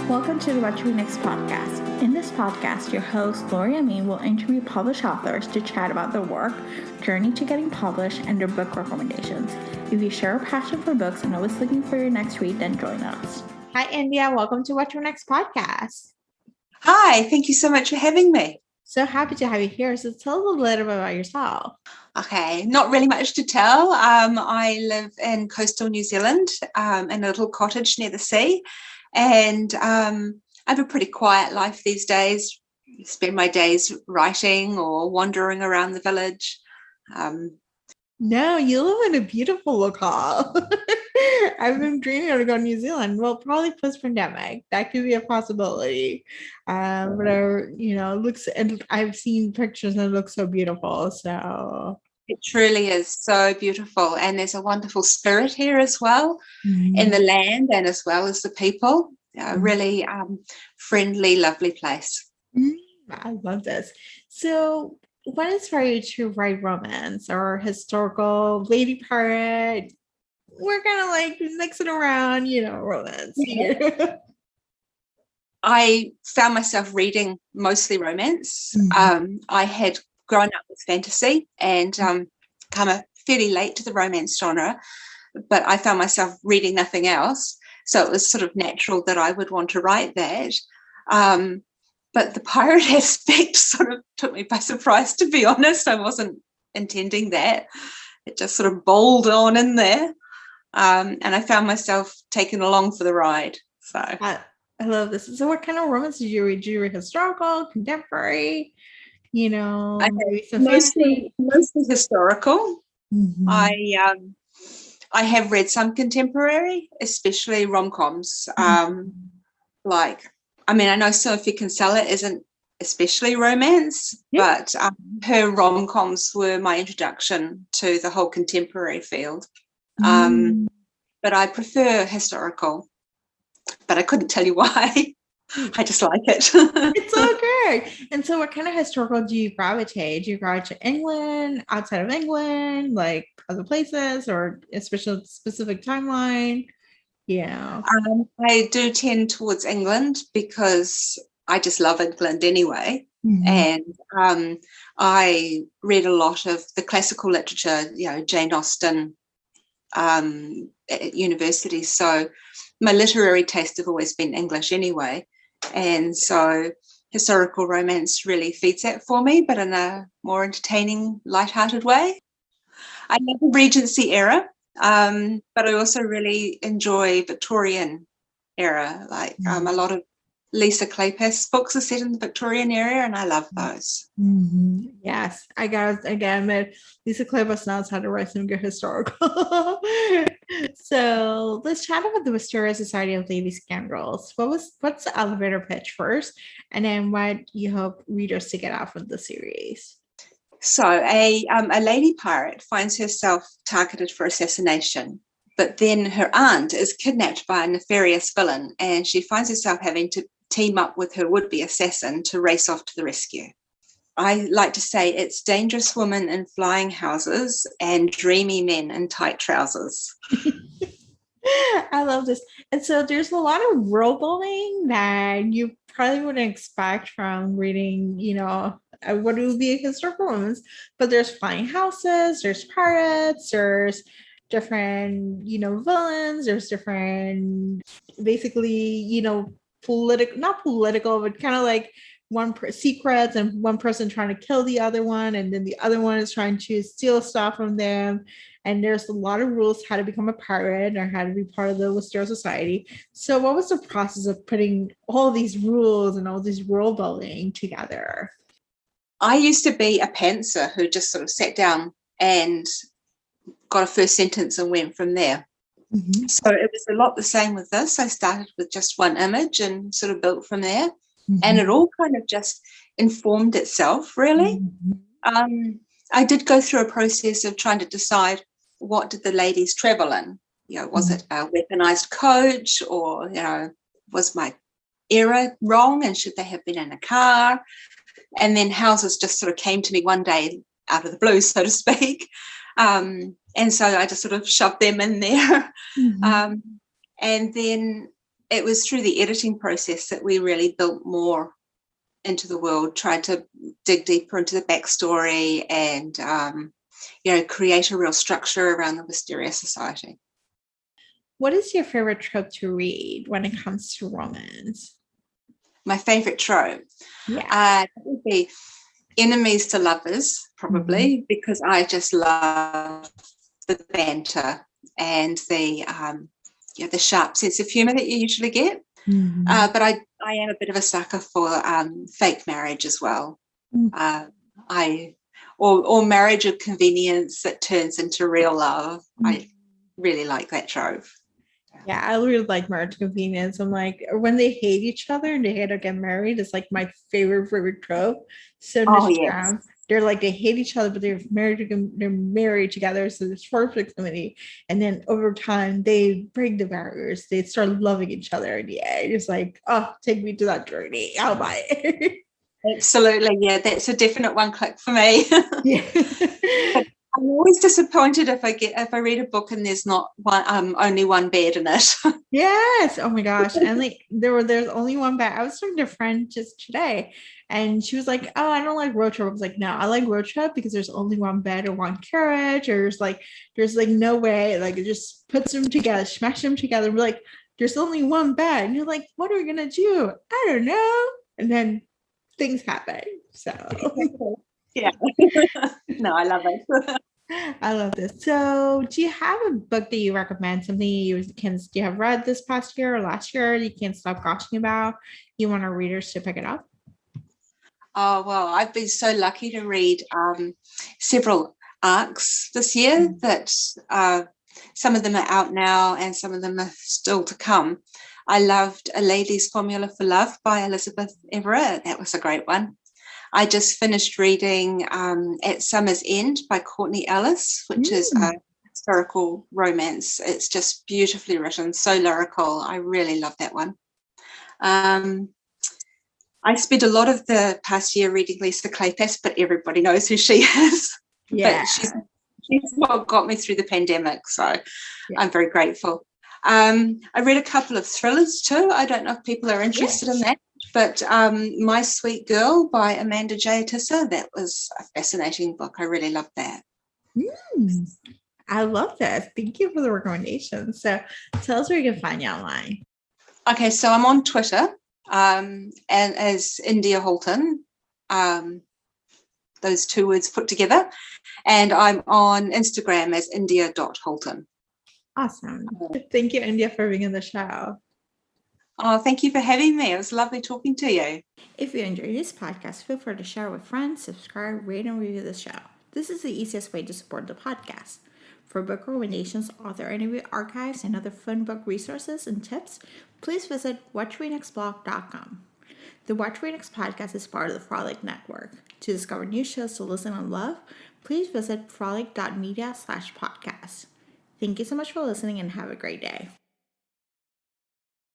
Welcome to the What to Read Next podcast. In this podcast, your host, Lori Amin, will interview published authors to chat about their work, journey to getting published, and their book recommendations. If you share a passion for books and always looking for your next read, then join us. Hi, India. Welcome to What to Read Next podcast. Hi, thank you so much for having me. So happy to have you here. So tell us a little bit about yourself. Okay, not really much to tell. I live in coastal New Zealand in a little cottage near the sea, and I have a pretty quiet life these days. Spend my days writing or wandering around the village. No, you live in a beautiful locale. I've been dreaming of going to New Zealand. Well, probably post-pandemic. That could be a possibility. But it looks, and I've seen pictures and it looks so beautiful. So it truly is so beautiful, and there's a wonderful spirit here as well, in the land and as well as the people. Really friendly, lovely place. I love this. So what inspired you to write romance or historical, lady pirate? We're kind of like mixing around, romance. Yeah. I found myself reading mostly romance. I had grown up with fantasy and come fairly late to the romance genre, but I found myself reading nothing else. So it was sort of natural that I would want to write that. But the pirate aspect sort of took me by surprise, to be honest. I wasn't intending that. It just sort of bowled on in there. And I found myself taken along for the ride. So I love this. So what kind of romance did you read? Did you read historical, contemporary? Mostly historical. I have read some contemporary, especially rom-coms. I know Sophie Kinsella isn't especially romance, but her rom-coms were my introduction to the whole contemporary field. But I prefer historical, but I couldn't tell you why. I just like it. It's so great. And so what kind of historical do you gravitate? Do you gravitate to England, outside of England, like other places, or a specific timeline? Yeah. I do tend towards England because I just love England anyway. And I read a lot of the classical literature, Jane Austen at university. So my literary tastes have always been English anyway. And so historical romance really feeds that for me, but in a more entertaining, lighthearted way. I love the Regency era, but I also really enjoy Victorian era. A lot of Lisa Kleypas books are set in the Victorian era, and I love those. Yes, I gotta admit, Lisa Kleypas knows how to write some good historical. So let's chat about the Wisteria Society of Lady Scoundrels. What's the elevator pitch first, and then what you hope readers to get out of the series? So a lady pirate finds herself targeted for assassination, but then her aunt is kidnapped by a nefarious villain, and she finds herself having to team up with her would-be assassin to race off to the rescue. I like to say it's dangerous women in flying houses and dreamy men in tight trousers. I love this. And so there's a lot of world building that you probably wouldn't expect from reading, what would be a historical romance, but there's flying houses, there's pirates, there's different, villains, there's different, basically, not political, but kind of like secrets and one person trying to kill the other one, and then the other one is trying to steal stuff from them. And there's a lot of rules how to become a pirate or how to be part of the Wisteria Society. So what was the process of putting all these rules and all this world building together? I used to be a pantser who just sort of sat down and got a first sentence and went from there. So it was a lot the same with this. I started with just one image and sort of built from there. And it all kind of just informed itself, really. I did go through a process of trying to decide, what did the ladies travel in? Was it a weaponized coach, or, was my era wrong and should they have been in a car? And then houses just sort of came to me one day out of the blue, so to speak. And so I just sort of shoved them in there. And then it was through the editing process that we really built more into the world, tried to dig deeper into the backstory and, create a real structure around the Wisteria Society. What is your favorite trope to read when it comes to romance? My favourite trope? Yeah. It would be enemies to lovers, probably, because I just love the banter and the sharp sense of humour that you usually get. But I am a bit of a sucker for fake marriage as well. Or marriage of convenience that turns into real love. I really like that trope. Yeah, I really like marriage convenience. I'm like, when they hate each other and they hate to get married, it's like my favorite trope. So Yes. they're like they hate each other, but they're married together, so there's proximity. And then over time, they break the barriers. They start loving each other in the end. It's like, oh, take me to that journey. I'll buy it. Absolutely, yeah, that's a definite one click for me. Yeah. I'm always disappointed if I read a book and there's not one only one bed in it. Yes. Oh my gosh. And like there's only one bed. I was talking to a friend just today and she was like, oh, I don't like road trip. I was like, no, I like road trip because there's only one bed or one carriage, or there's like no way. Like it just puts them together, smash them together. We're like, there's only one bed. And you're like, what are we gonna do? I don't know. And then things happen. So Yeah. No, I love it. I love this. So, do you have a book that you recommend? Something you have read this past year or last year you can't stop gushing about? You want our readers to pick it up? Oh, well, I've been so lucky to read several arcs this year that some of them are out now and some of them are still to come. I loved A Lady's Formula for Love by Elizabeth Everett. That was a great one. I just finished reading At Summer's End by Courtney Ellis, which is a historical romance. It's just beautifully written, so lyrical. I really love that one. I spent a lot of the past year reading Lisa Kleypas, but everybody knows who she is. Yeah. But she's what got me through the pandemic, so I'm very grateful. I read a couple of thrillers too. I don't know if people are interested in that, but My Sweet Girl by Amanda J. Tisser, that was a fascinating book. I really loved that. I love this. Thank you for the recommendation. So tell us where you can find you online. Okay, so I'm on Twitter and as India Holton, those two words put together, and I'm on Instagram as india.holton. Awesome. Thank you, India, for being in the show. Oh, thank you for having me. It was lovely talking to you. If you enjoyed this podcast, feel free to share with friends, subscribe, rate, and review the show. This is the easiest way to support the podcast. For book recommendations, author interview archives, and other fun book resources and tips, please visit watchrenextblog.com. The Watch Read Next podcast is part of the Frolic Network. To discover new shows to listen and love, please visit frolic.media/podcast. Thank you so much for listening and have a great day.